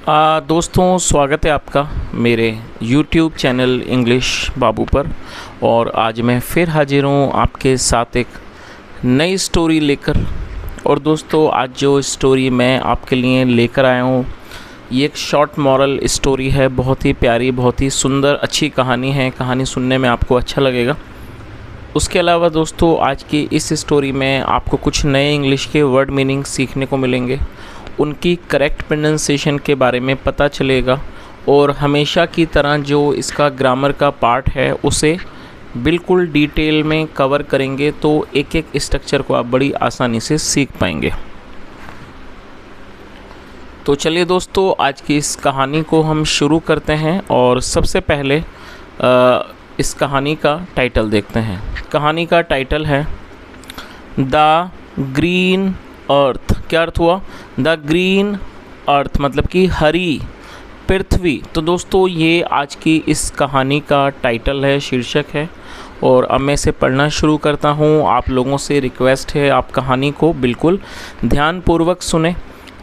दोस्तों, स्वागत है आपका मेरे YouTube चैनल इंग्लिश बाबू पर। और आज मैं फिर हाजिर हूँ आपके साथ एक नई स्टोरी लेकर। और दोस्तों, आज जो स्टोरी मैं आपके लिए लेकर आया हूँ ये एक शॉर्ट मॉरल स्टोरी है। बहुत ही प्यारी, बहुत ही सुंदर, अच्छी कहानी है। कहानी सुनने में आपको अच्छा लगेगा। उसके अलावा दोस्तों, आज की इस स्टोरी में आपको कुछ नए इंग्लिश के वर्ड मीनिंग सीखने को मिलेंगे, उनकी करेक्ट प्रोनाउंसिएशन के बारे में पता चलेगा। और हमेशा की तरह जो इसका ग्रामर का पार्ट है उसे बिल्कुल डिटेल में कवर करेंगे, तो एक एक स्ट्रक्चर को आप बड़ी आसानी से सीख पाएंगे। तो चलिए दोस्तों, आज की इस कहानी को हम शुरू करते हैं। और सबसे पहले इस कहानी का टाइटल देखते हैं। कहानी का टाइटल है द ग्रीन अर्थ। क्या अर्थ हुआ? द ग्रीन अर्थ मतलब कि हरी पृथ्वी। तो दोस्तों, ये आज की इस कहानी का टाइटल है, शीर्षक है। और अब मैं इसे पढ़ना शुरू करता हूँ। आप लोगों से रिक्वेस्ट है, आप कहानी को बिल्कुल ध्यानपूर्वक सुने,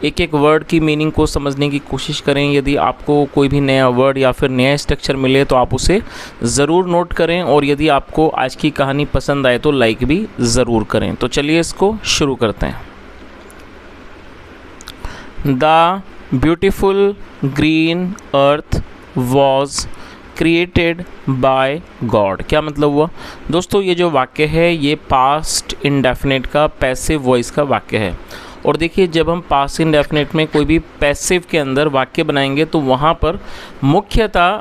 एक एक वर्ड की मीनिंग को समझने की कोशिश करें। यदि आपको कोई भी नया वर्ड या फिर नया स्ट्रक्चर मिले तो आप उसे ज़रूर नोट करें। और यदि आपको आज की कहानी पसंद आए तो लाइक भी ज़रूर करें। तो चलिए इसको शुरू करते हैं। The beautiful green earth was created by God. क्या मतलब हुआ दोस्तों? ये जो वाक्य है ये पास्ट इंडेफिनिट का पैसिव वॉइस का वाक्य है। और देखिए, जब हम पास्ट इंडेफिनिट में कोई भी पैसिव के अंदर वाक्य बनाएंगे तो वहाँ पर मुख्यतः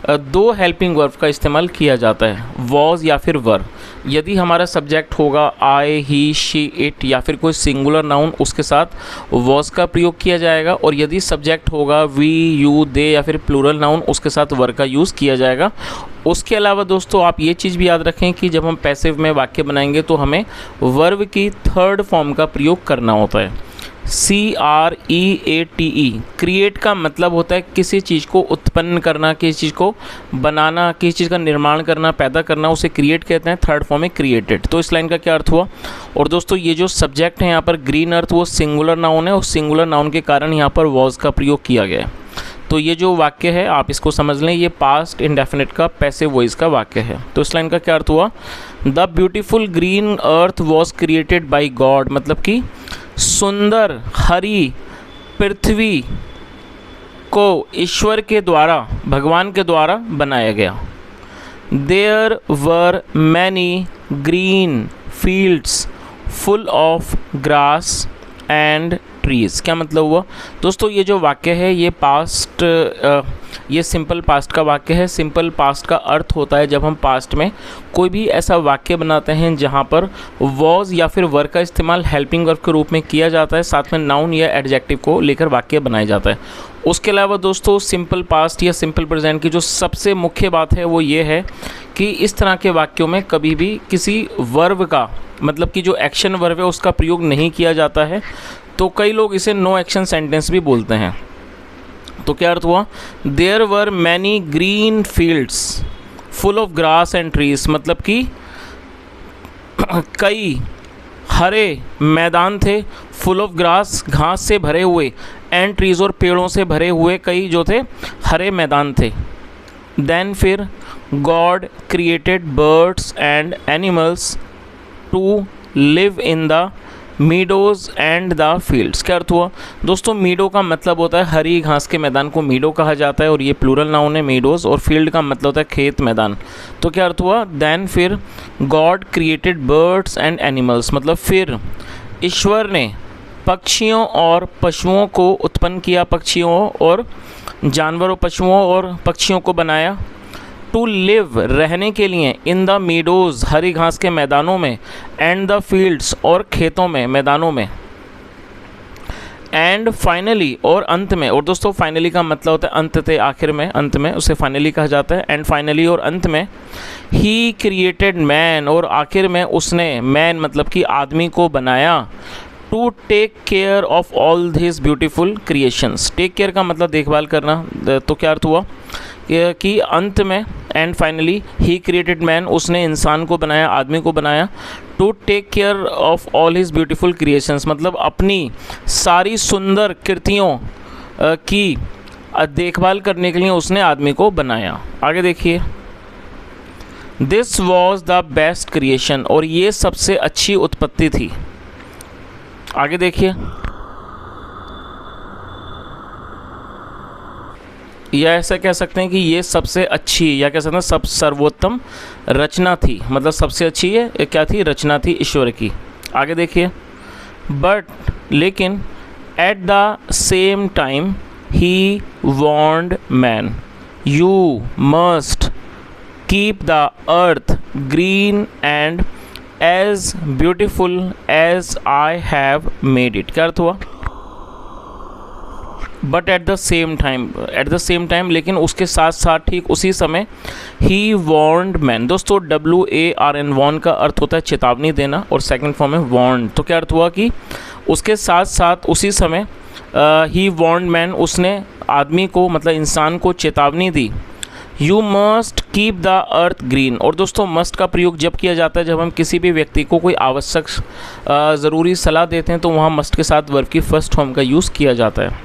दो हेल्पिंग वर्ब का इस्तेमाल किया जाता है, वॉज या फिर वर। यदि हमारा सब्जेक्ट होगा आई, ही, शी, इट या फिर कोई सिंगुलर नाउन, उसके साथ वॉज का प्रयोग किया जाएगा। और यदि सब्जेक्ट होगा वी, यू, दे या फिर प्लूरल नाउन, उसके साथ वर का यूज़ किया जाएगा। उसके अलावा दोस्तों, आप ये चीज़ भी याद रखें कि जब हम पैसिव में वाक्य बनाएंगे तो हमें वर्ब की थर्ड फॉर्म का प्रयोग करना होता है, CREATE। क्रिएट का मतलब होता है किसी चीज़ को उत्पन्न करना, किसी चीज़ को बनाना, किसी चीज़ का निर्माण करना, पैदा करना, उसे क्रिएट कहते हैं। थर्ड फॉर्म है क्रिएटेड। तो इस लाइन का क्या अर्थ हुआ? और दोस्तों, ये जो सब्जेक्ट है यहाँ पर ग्रीन अर्थ, वो सिंगुलर नाउन है। और सिंगुलर नाउन के कारण यहाँ पर वॉज का प्रयोग किया गया है। तो ये जो वाक्य है आप इसको समझ लें, ये पास्ट इंडेफिनिट का पैसिव वॉइस का वाक्य है। तो इस लाइन का क्या अर्थ हुआ? The beautiful green earth was created by God मतलब कि सुंदर हरी पृथ्वी को ईश्वर के द्वारा, भगवान के द्वारा बनाया गया। There were many green fields full of grass and trees. क्या मतलब हुआ दोस्तों? ये जो वाक्य है ये ये सिंपल पास्ट का वाक्य है। सिंपल पास्ट का अर्थ होता है जब हम पास्ट में कोई भी ऐसा वाक्य बनाते हैं जहाँ पर वॉज या फिर वर का इस्तेमाल हेल्पिंग वर्ब के रूप में किया जाता है, साथ में नाउन या एडजेक्टिव को लेकर वाक्य बनाया जाता है। उसके अलावा दोस्तों, सिंपल पास्ट या सिंपल प्रेजेंट की जो सबसे मुख्य बात है वो ये है कि इस तरह के वाक्यों में कभी भी किसी वर्ब का मतलब कि जो एक्शन वर्ब है उसका प्रयोग नहीं किया जाता है। तो कई लोग इसे नो एक्शन सेंटेंस भी बोलते हैं। तो क्या अर्थ हुआ? There were many green fields full of grass and trees मतलब कि कई हरे मैदान थे, फुल ऑफ ग्रास घास से भरे हुए, एंड ट्रीज और पेड़ों से भरे हुए कई जो थे हरे मैदान थे। देन फिर God created birds and animals to live in the meadows and the fields. क्या अर्थ हुआ दोस्तों? मीडो का मतलब होता है हरी घास के मैदान को मीडो कहा जाता है, और ये प्लूरल नाउन है मीडोज़। और फील्ड का मतलब होता है खेत, मैदान। तो क्या अर्थ हुआ? देन फिर God created birds and animals मतलब फिर ईश्वर ने पक्षियों और पशुओं को उत्पन्न किया, पक्षियों और जानवरों, पशुओं और पक्षियों को बनाया। टू लिव रहने के लिए, इन द मीडोज़ हरी घास के मैदानों में, एंड द फील्ड्स और खेतों में, मैदानों में। एंड फाइनली और अंत में। और दोस्तों, फाइनली का मतलब होता है अंत थे, आखिर में, अंत में, उसे फाइनली कहा जाता है। एंड फाइनली और अंत में ही क्रिएटेड मैन और आखिर में उसने मैन मतलब कि आदमी को बनाया। To take care of all this beautiful creations. Take care का मतलब देखभाल करना। तो क्या अर्थ हुआ कि अंत में and finally he created man, उसने इंसान को बनाया, आदमी को बनाया। To take care of all his beautiful creations मतलब अपनी सारी सुंदर कृतियों की देखभाल करने के लिए उसने आदमी को बनाया। आगे देखिए, this was the best creation, और ये सबसे अच्छी उत्पत्ति थी। आगे देखिए, या ऐसा कह सकते हैं कि ये सबसे अच्छी, या कह सकते हैं सब सर्वोत्तम रचना थी, मतलब सबसे अच्छी ये क्या थी, रचना थी ईश्वर की। आगे देखिए, बट लेकिन at the same time he warned man, you must keep the earth green and as beautiful as I have made it. क्या अर्थ हुआ, but at the same time लेकिन उसके साथ साथ ठीक उसी समय, ही वार्नड मैन। दोस्तों WARN वार्न का अर्थ होता है चेतावनी देना, और सेकंड फॉर्म है वार्न। तो क्या अर्थ हुआ कि उसके साथ साथ उसी समय ही वार्नड मैन, उसने आदमी को मतलब इंसान को चेतावनी दी, you must keep the earth green. और दोस्तों मस्ट का प्रयोग जब किया जाता है जब हम किसी भी व्यक्ति को कोई आवश्यक ज़रूरी सलाह देते हैं, तो वहाँ मस्ट के साथ वर्ब की फर्स्ट फॉर्म का यूज़ किया जाता है।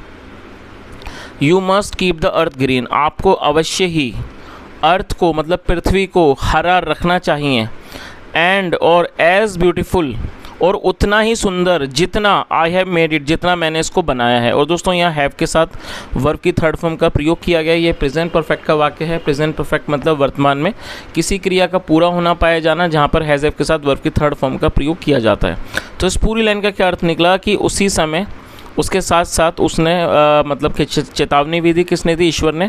You must keep the earth green, आपको अवश्य ही अर्थ को मतलब पृथ्वी को हरा रखना चाहिए, एंड और एज ब्यूटीफुल, और उतना ही सुंदर जितना आई हैव मेड इट, जितना मैंने इसको बनाया है। और दोस्तों यहाँ हैव के साथ वर्ब की थर्ड फॉर्म का प्रयोग किया गया है। ये प्रेजेंट परफेक्ट का वाक्य है। प्रेजेंट परफेक्ट मतलब वर्तमान में किसी क्रिया का पूरा होना पाया जाना, जहाँ पर हैज़ हैव के साथ वर्ब की थर्ड फॉर्म का प्रयोग किया जाता है। तो इस पूरी लाइन का क्या अर्थ निकला कि उसी समय उसके साथ साथ उसने मतलब कि चेतावनी भी दी, किसने दी, ईश्वर ने,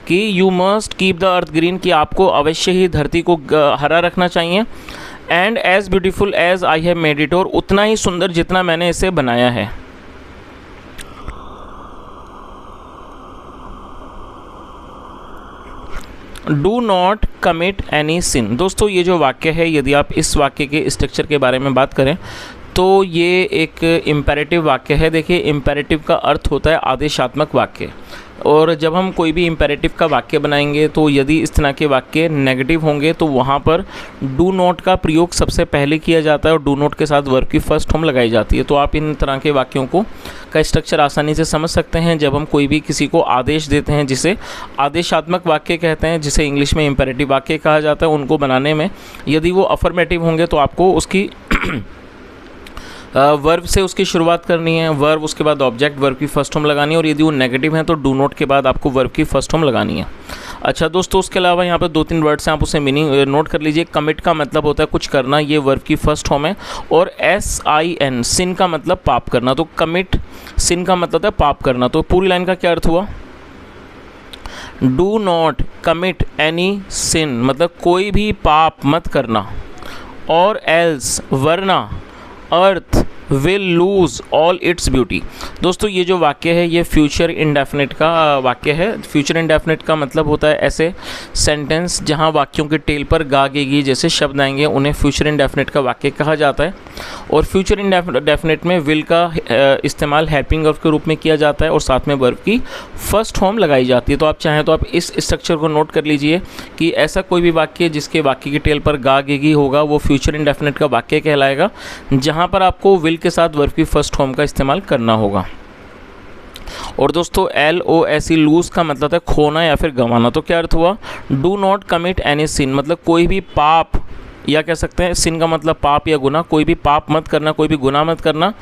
कि you must keep the earth green, कि आपको अवश्य ही धरती को हरा रखना चाहिए, and as beautiful as I have made it, और उतना ही सुंदर जितना मैंने इसे बनाया है। Do not commit any sin. दोस्तों ये जो वाक्य है, यदि आप इस वाक्य के स्ट्रक्चर के बारे में बात करें तो ये एक इम्पेरेटिव वाक्य है। देखिए इम्पेरेटिव का अर्थ होता है आदेशात्मक वाक्य, और जब हम कोई भी इम्पेरेटिव का वाक्य बनाएंगे तो यदि इस तरह के वाक्य नेगेटिव होंगे तो वहाँ पर डू नॉट का प्रयोग सबसे पहले किया जाता है, और डू नॉट के साथ वर्ब की फर्स्ट फॉर्म लगाई जाती है। तो आप इन तरह के वाक्यों को का स्ट्रक्चर आसानी से समझ सकते हैं। जब हम कोई भी किसी को आदेश देते हैं, जिसे आदेशात्मक वाक्य कहते हैं, जिसे इंग्लिश में इम्पेरेटिव वाक्य कहा जाता है, उनको बनाने में यदि वो अफर्मेटिव होंगे तो आपको उसकी वर्ब से उसकी शुरुआत करनी है, वर्ब उसके बाद ऑब्जेक्ट, वर्ब की फर्स्ट फॉर्म लगानी है, और यदि वो नेगेटिव है तो डू नॉट के बाद आपको वर्ब की फर्स्ट फॉर्म लगानी है। अच्छा दोस्तों, उसके अलावा यहाँ पर 2-3 वर्ड्स हैं, आप उसे मीनिंग नोट कर लीजिए। कमिट का मतलब होता है कुछ करना, ये वर्ब की फर्स्ट फॉर्म है, और SIN सिन का मतलब पाप करना। तो कमिट सिन का मतलब है पाप करना। तो पूरी लाइन का क्या अर्थ हुआ, डू नॉट कमिट एनी सिन मतलब कोई भी पाप मत करना, और एल्स वरना earth will lose all its beauty. दोस्तों ये जो वाक्य है ये फ्यूचर इंडेफिनिट का वाक्य है। फ्यूचर इंडेफिनिट का मतलब होता है ऐसे सेंटेंस जहां वाक्यों के टेल पर गा गेगी जैसे शब्द आएंगे, उन्हें फ्यूचर इंडेफिनिट का वाक्य कहा जाता है। और फ्यूचर इंडेफिनिट में विल का इस्तेमाल हेल्पिंग वर्ब के रूप में किया जाता है, और साथ में वर्ब की फर्स्ट फॉर्म लगाई जाती है। तो आप चाहें तो आप इस स्ट्रक्चर को नोट कर लीजिए कि ऐसा कोई भी वाक्य जिसके वाक्य के टेल पर गा गेगी होगा वो फ्यूचर इंडेफिनिट का वाक्य कहलाएगा, जहाँ पर आपको विल के साथ वर्ब की फर्स्ट फॉर्म का इस्तेमाल करना होगा। और दोस्तों LOSE लूज का मतलब है खोना या फिर गंवाना। तो क्या अर्थ हुआ, डू नॉट कमिट एनी सिन मतलब कोई भी पाप, या कह सकते हैं सिन का मतलब पाप या गुनाह, कोई भी पाप मत करना, कोई भी गुनाह मत करना।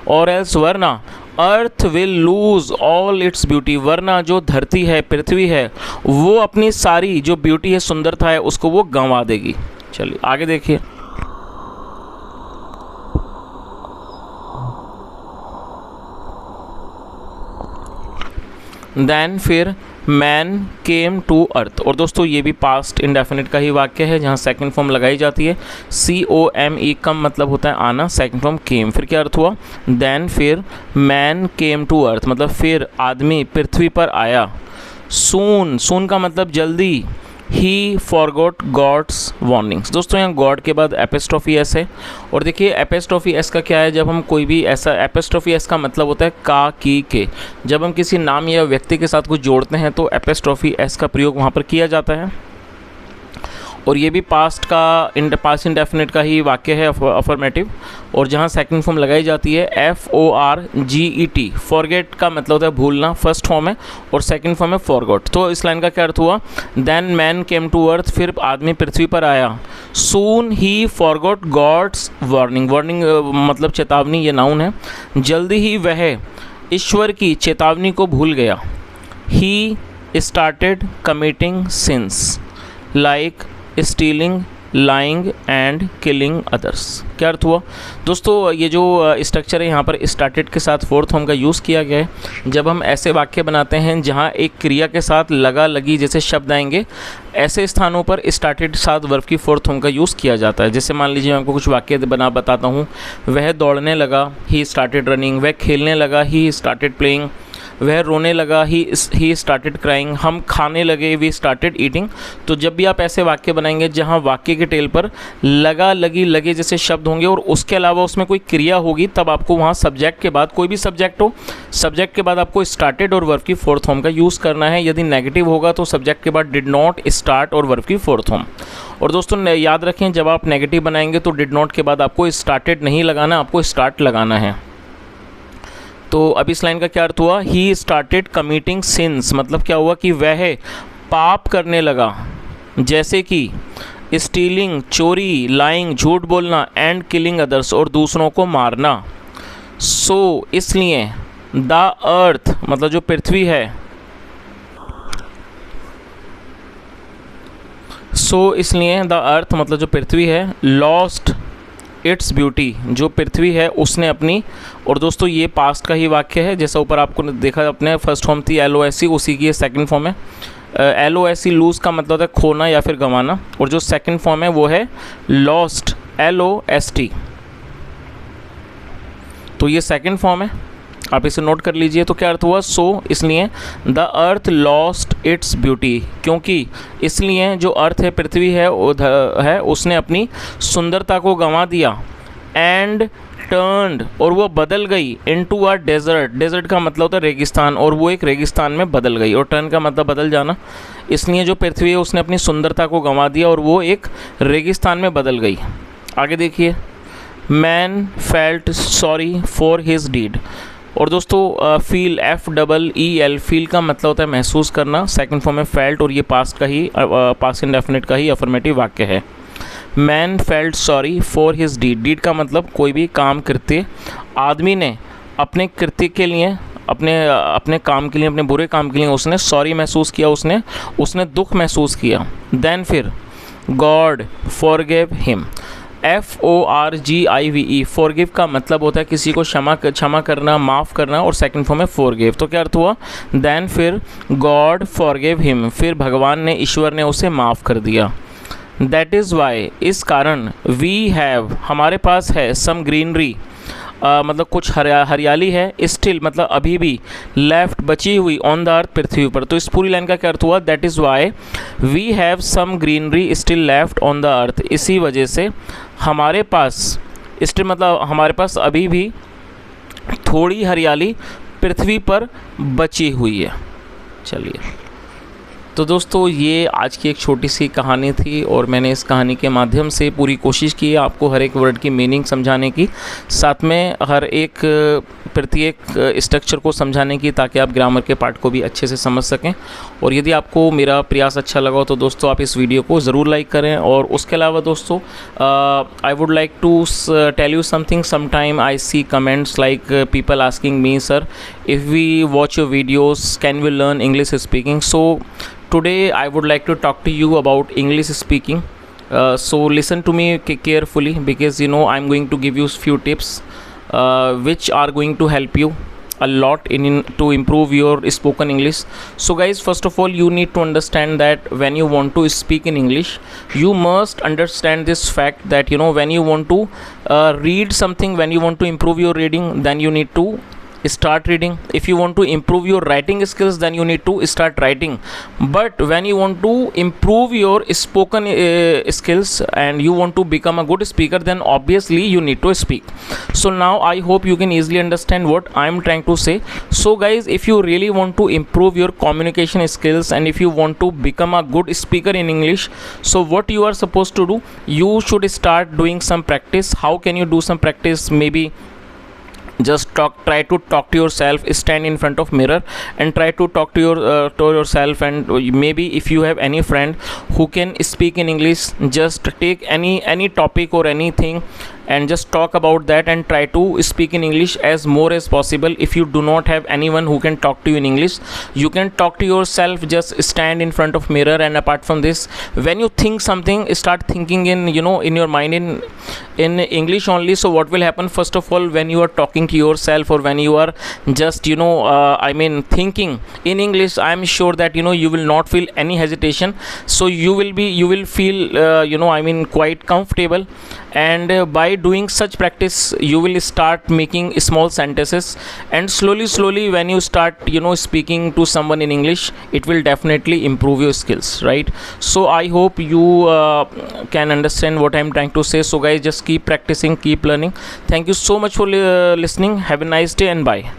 और एल्स वरना earth will lose all its beauty वरना जो धरती है, पृथ्वी है, वो अपनी सारी जो ब्यूटी है, सुंदरता है, उसको वो गंवा देगी। चलिए आगे देखिए। देन फिर मैन केम टू अर्थ। और दोस्तों ये भी पास्ट इंडेफिनिट का ही वाक्य है जहाँ सेकंड फॉर्म लगाई जाती है। COME कम मतलब होता है आना, सेकंड फॉर्म केम। फिर क्या अर्थ हुआ, देन फिर मैन केम टू अर्थ मतलब फिर आदमी पृथ्वी पर आया। सून का मतलब जल्दी। ही फॉरगॉट गॉड्स वार्निंग्स। दोस्तों यहाँ गॉड के बाद एपिस्ट्रोफी एस है, और देखिए एपिस्ट्रोफी एस का क्या है, जब हम कोई भी ऐसा, एपिस्ट्रोफी एस का मतलब होता है का, की, के। जब हम किसी नाम या व्यक्ति के साथ कुछ जोड़ते हैं तो एपिस्ट्रोफी एस का प्रयोग वहाँ पर किया जाता है। और ये भी पास्ट पास्ट इंडेफिनिट का ही वाक्य है, अफर्मेटिव। और जहाँ सेकंड फॉर्म लगाई जाती है FORGET, फॉरगेट का मतलब होता है भूलना, फर्स्ट फॉर्म है, और सेकंड फॉर्म है फॉरगॉट। तो इस लाइन का क्या अर्थ हुआ, then man came to earth, फिर आदमी पृथ्वी पर आया, soon he forgot God's warning, warning मतलब चेतावनी, ये नाउन है, जल्दी ही वह ईश्वर की चेतावनी को भूल गया। He started committing since like stealing, lying and killing others. क्या अर्थ हुआ दोस्तों, ये जो स्ट्रक्चर है यहाँ पर स्टार्टेड के साथ फोर्थ फॉर्म का यूज़ किया गया है। जब हम ऐसे वाक्य बनाते हैं जहाँ एक क्रिया के साथ लगा लगी जैसे शब्द आएंगे, ऐसे स्थानों पर स्टार्टेड साथ वर्ब की फोर्थ फॉर्म का यूज़ किया जाता है। जैसे मान लीजिए मैं आपको कुछ वाक्य बताता हूँ, वह दौड़ने लगा, ही स्टार्टेड रनिंग, वह खेलने लगा, ही स्टार्टेड प्लेइंग, वह रोने लगा, ही स्टार्टेड क्राइंग, हम खाने लगे, वी स्टार्टेड ईटिंग। तो जब भी आप ऐसे वाक्य बनाएंगे जहाँ वाक्य के टेल पर लगा लगी लगे जैसे शब्द होंगे और उसके अलावा उसमें कोई क्रिया होगी, तब आपको वहाँ सब्जेक्ट के बाद, कोई भी सब्जेक्ट हो, सब्जेक्ट के बाद आपको स्टार्टेड और वर्ब की फोर्थ फॉर्म का यूज़ करना है। यदि नेगेटिव होगा तो सब्जेक्ट के बाद डिड नॉट, स्टार्ट और वर्ब की फोर्थ फॉर्म। और दोस्तों याद रखें, जब आप नेगेटिव बनाएंगे तो डिड नॉट के बाद आपको स्टार्टेड नहीं लगाना, आपको स्टार्ट लगाना है। तो अब इस लाइन का क्या अर्थ हुआ, ही स्टार्टेड कमिटिंग सिंस, मतलब क्या हुआ कि वह पाप करने लगा, जैसे कि स्टीलिंग चोरी, लाइंग झूठ बोलना, एंड किलिंग अदर्स और दूसरों को मारना। सो इसलिए द अर्थ मतलब जो पृथ्वी है, सो इसलिए द अर्थ मतलब जो पृथ्वी है, लॉस्ट इट्स ब्यूटी, जो पृथ्वी है उसने अपनी। और दोस्तों ये पास्ट का ही वाक्य है, जैसा ऊपर आपको देखा अपने फर्स्ट फॉर्म थी LOSE, उसी की ये सेकंड फॉर्म है। LOSE लूज का मतलब होता है खोना या फिर गंवाना, और जो सेकंड फॉर्म है वो है लॉस्ट LOST। तो ये सेकंड फॉर्म है, आप इसे नोट कर लीजिए। तो क्या अर्थ हुआ, सो इसलिए the earth lost its beauty, क्योंकि इसलिए जो अर्थ है पृथ्वी है उसने अपनी सुंदरता को गंवा दिया, एंड टर्न्ड और वो बदल गई, इनटू अ डेजर्ट, डेजर्ट का मतलब होता है रेगिस्तान, और वो एक रेगिस्तान में बदल गई, और टर्न का मतलब बदल जाना। इसलिए जो पृथ्वी है उसने अपनी सुंदरता को गंवा दिया और वो एक रेगिस्तान में बदल गई। आगे देखिए, man felt sorry for his deed. और दोस्तों फील FEEL, फील का मतलब होता है महसूस करना, सेकंड फॉर्म में फेल्ट, और ये पास्ट का ही पास्ट इंडेफिनिट का ही अफर्मेटिव वाक्य है। Man felt sorry for his deed, deed का मतलब कोई भी काम कृत्य, आदमी ने अपने कृत्य के लिए, अपने काम के लिए, अपने बुरे काम के लिए उसने सॉरी महसूस किया, उसने दुख महसूस किया। देन फिर God forgive him, FORGIVE, forgive का मतलब होता है किसी को क्षमा करना, माफ़ करना, और सेकंड फॉर्म है फॉरगिव। तो क्या अर्थ हुआ, देन फिर गॉड फॉरगिव हिम, फिर भगवान ने, ईश्वर ने उसे माफ़ कर दिया। दैट इज़ वाई, इस कारण, वी हैव हमारे पास है, सम ग्रीनरी मतलब कुछ हरियाली है, स्टिल मतलब अभी भी, लेफ्ट बची हुई, ऑन द अर्थ पृथ्वी पर। तो इस पूरी लाइन का क्या अर्थ हुआ, that is why we have some greenery still left on the earth, इसी वजह से हमारे पास, स्टिल मतलब हमारे पास अभी भी थोड़ी हरियाली पृथ्वी पर बची हुई है। चलिए, तो दोस्तों ये आज की एक छोटी सी कहानी थी, और मैंने इस कहानी के माध्यम से पूरी कोशिश की है आपको हर एक वर्ड की मीनिंग समझाने की, साथ में हर एक प्रत्येक स्ट्रक्चर को समझाने की, ताकि आप ग्रामर के पार्ट को भी अच्छे से समझ सकें। और यदि आपको मेरा प्रयास अच्छा लगा हो तो दोस्तों आप इस वीडियो को ज़रूर लाइक करें। और उसके अलावा दोस्तों I would like to tell you something, sometime I see comments like people asking me, sir if we watch your videos can we learn English speaking? So today I would like to talk to you about English speaking. So listen to me carefully, because you know I'm going to give you few tips which are going to help you a lot to improve your spoken English. So guys, first of all you need to understand that when you want to speak in English, you must understand this fact that you know when you want to read something, when you want to improve your reading, then you need to start reading. If you want to improve your writing skills, then you need to start writing. But when you want to improve your spoken skills and you want to become a good speaker, then obviously you need to speak. So now I hope you can easily understand what I am trying to say. So guys, if you really want to improve your communication skills and if you want to become a good speaker in English, so what you are supposed to do, you should start doing some practice. How can you do some practice? Maybe just try to talk to yourself, stand in front of mirror and try to talk to yourself. And maybe if you have any friend who can speak in English, just take any topic or anything and just talk about that and try to speak in English as more as possible. If you do not have anyone who can talk to you in English, you can talk to yourself, just stand in front of mirror. And apart from this, when you think something, start thinking in in your mind in English only. So what will happen, first of all, when you are talking to yourself or when you are just thinking in English, I am sure that you will not feel any hesitation. So you will feel quite comfortable. And by doing such practice, you will start making small sentences, and slowly when you start speaking to someone in English, it will definitely improve your skills, right? So I hope you can understand what I'm trying to say. So guys, just keep practicing, keep learning. Thank you so much for listening. Have a nice day and bye.